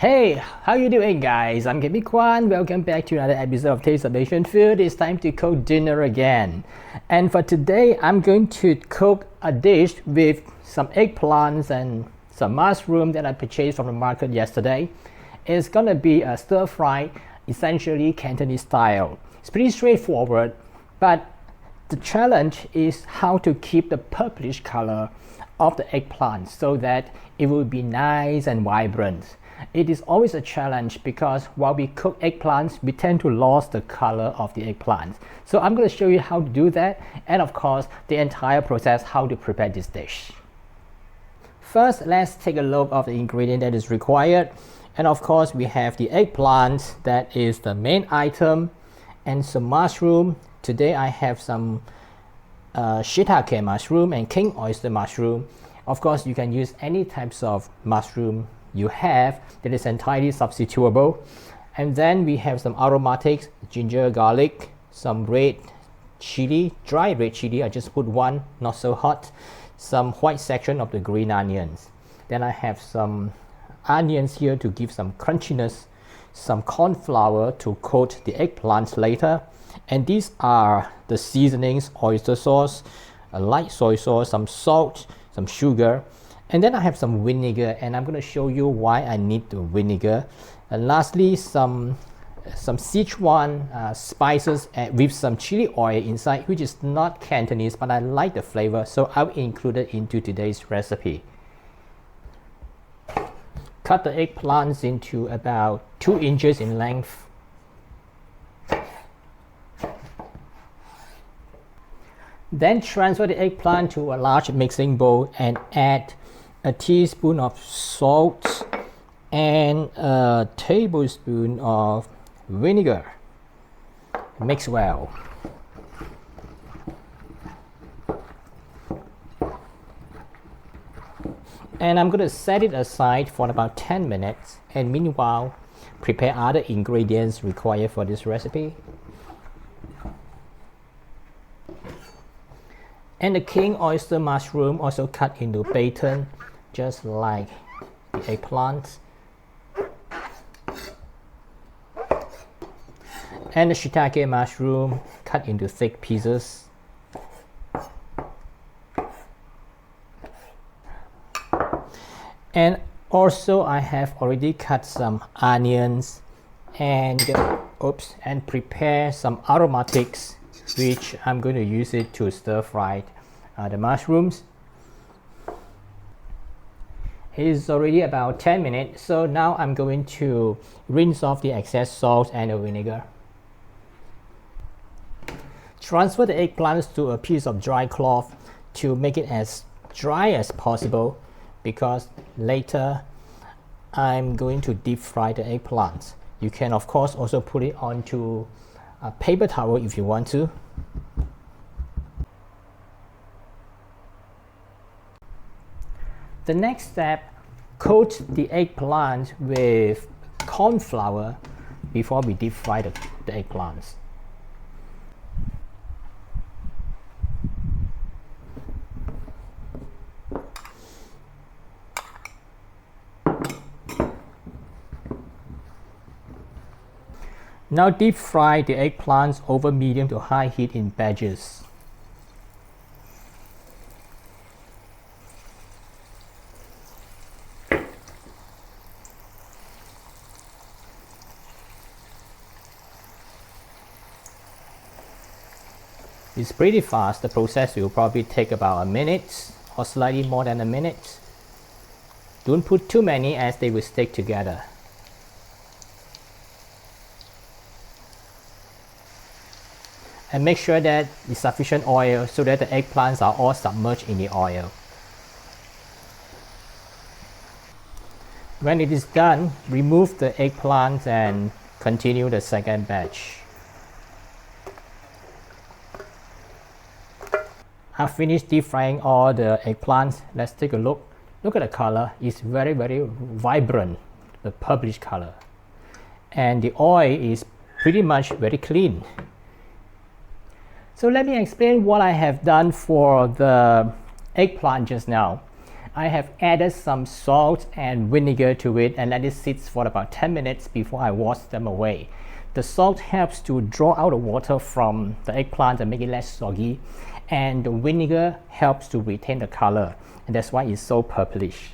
Hey, how you doing guys? I'm Kwan. Welcome back to another episode of Taste of Asian Food. It's time to cook dinner again. And for today, I'm going to cook a dish with some eggplants and some mushroom that I purchased from the market yesterday. It's gonna be a stir fry, essentially Cantonese style. It's pretty straightforward, but the challenge is how to keep the purplish color of the eggplant so that it will be nice and vibrant. It is always a challenge because while we cook eggplants, we tend to lose the color of the eggplants. So I'm going to show you how to do that, and of course the entire process how to prepare this dish. First, let's take a look of the ingredient that is required. And of course we have the eggplant, that is the main item, and some mushroom. Today I have some shiitake mushroom and king oyster mushroom. Of course you can use any types of mushroom you have that is entirely substitutable. And then we have some aromatics, ginger, garlic, some red chili, dry red chili. I just put one, not so hot. Some white section of the green onions. Then I have some onions here to give some crunchiness, some corn flour to coat the eggplants later. And these are the seasonings: oyster sauce, a light soy sauce, some salt, some sugar. And then I have some vinegar, and I'm going to show you why I need the vinegar. And lastly, some Sichuan spices with some chili oil inside, which is not Cantonese, but I like the flavor, so I'll include it into today's recipe. Cut the eggplants into about 2 inches in length. Then transfer the eggplant to a large mixing bowl and add a teaspoon of salt and a tablespoon of vinegar. Mix well. And I'm going to set it aside for about 10 minutes, and meanwhile prepare other ingredients required for this recipe. And the king oyster mushroom also cut into baton, just like the eggplant. And the shiitake mushroom cut into thick pieces. And also I have already cut some onions and prepare some aromatics, which I'm going to use it to stir fry the mushrooms. It is already about 10 minutes, so now I'm going to rinse off the excess salt and the vinegar. Transfer the eggplants to a piece of dry cloth to make it as dry as possible, because later I'm going to deep fry the eggplants. You can of course also put it onto a paper towel if you want to. The next step, coat the eggplant with corn flour before we deep fry the eggplants. Now deep fry the eggplants over medium to high heat in batches. It's pretty fast. The process will probably take about a minute or slightly more than a minute. Don't put too many as they will stick together. And make sure that there's sufficient oil so that the eggplants are all submerged in the oil. When it is done, remove the eggplants and continue the second batch. I've finished deep frying all the eggplants. Let's take a look. Look at the color. It's very vibrant, the purplish color. And the oil is pretty much very clean. So let me explain what I have done for the eggplant just now. I have added some salt and vinegar to it and let it sit for about 10 minutes before I wash them away. The salt helps to draw out the water from the eggplant and make it less soggy, and the vinegar helps to retain the color, and that's why it's so purplish.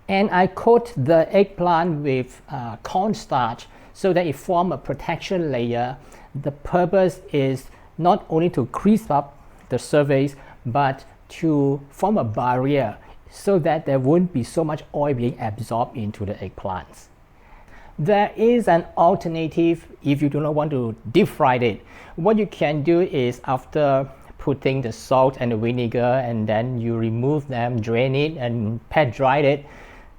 And I coat the eggplant with cornstarch so that it forms a protection layer. The purpose is not only to crisp up the surface, but to form a barrier so that there won't be so much oil being absorbed into the eggplants. There is an alternative if you do not want to deep fry it. What you can do is, after putting the salt and the vinegar, and then you remove them, drain it and pat dry it,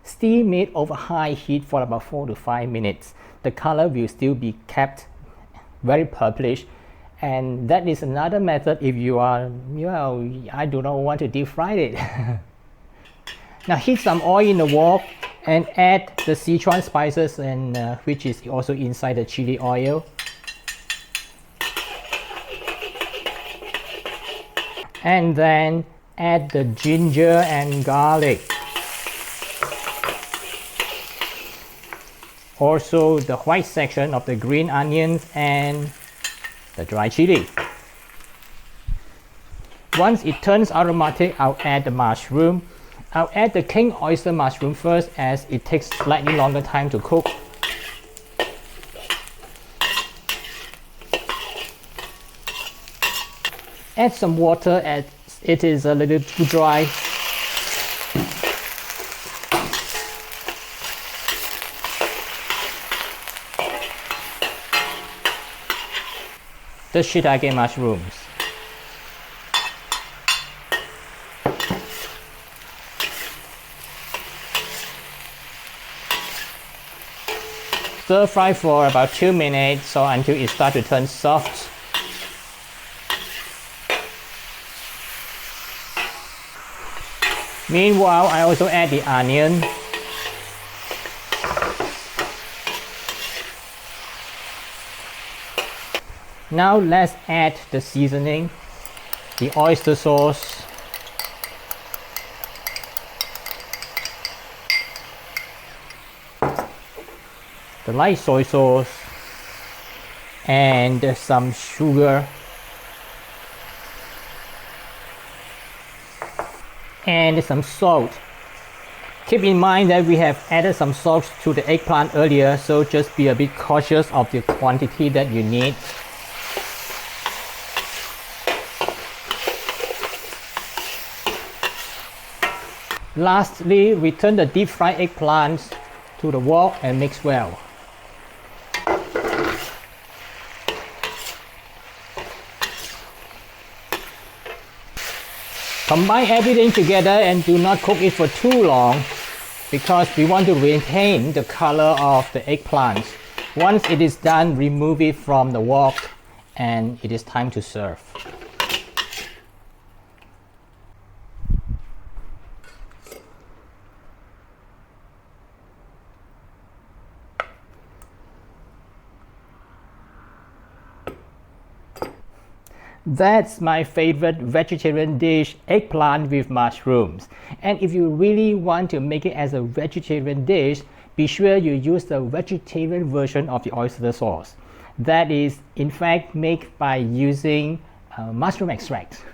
steam it over high heat for about 4 to 5 minutes. The color will still be kept very purplish, and that is another method if you are, I do not want to deep fry it. Now heat some oil in the wok and add the Sichuan spices, and which is also inside the chili oil. And then add the ginger and garlic. Also the white section of the green onions and the dry chili. Once it turns aromatic, I'll add the mushroom. I'll add the king oyster mushroom first, as it takes slightly longer time to cook. Add some water as it is a little too dry. The shiitake mushrooms. Stir fry for about 2 minutes, so until it starts to turn soft. Meanwhile, I also add the onion. Now let's add the seasoning, the oyster sauce, the light soy sauce, and some sugar, and some salt. Keep in mind that we have added some salt to the eggplant earlier, so just be a bit cautious of the quantity that you need. Lastly, return the deep fried eggplants to the wok and mix well. Combine everything together and do not cook it for too long, because we want to retain the color of the eggplants. Once it is done, remove it from the wok and it is time to serve. That's my favorite vegetarian dish, eggplant with mushrooms. And if you really want to make it as a vegetarian dish, be sure you use the vegetarian version of the oyster sauce. That is in fact made by using mushroom extract.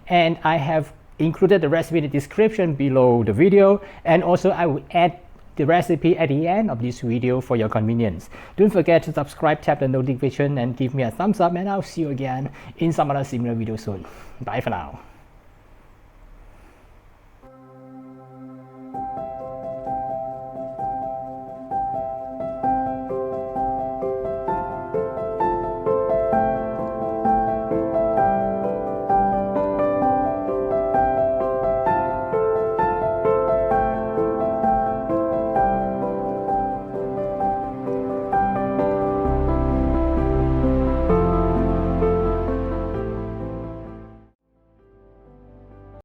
And I have included the recipe in the description below the video, and also I will add the recipe at the end of this video for your convenience. Don't forget to subscribe, tap the notification, and give me a thumbs up, and I'll see you again in some other similar video soon. Bye for now.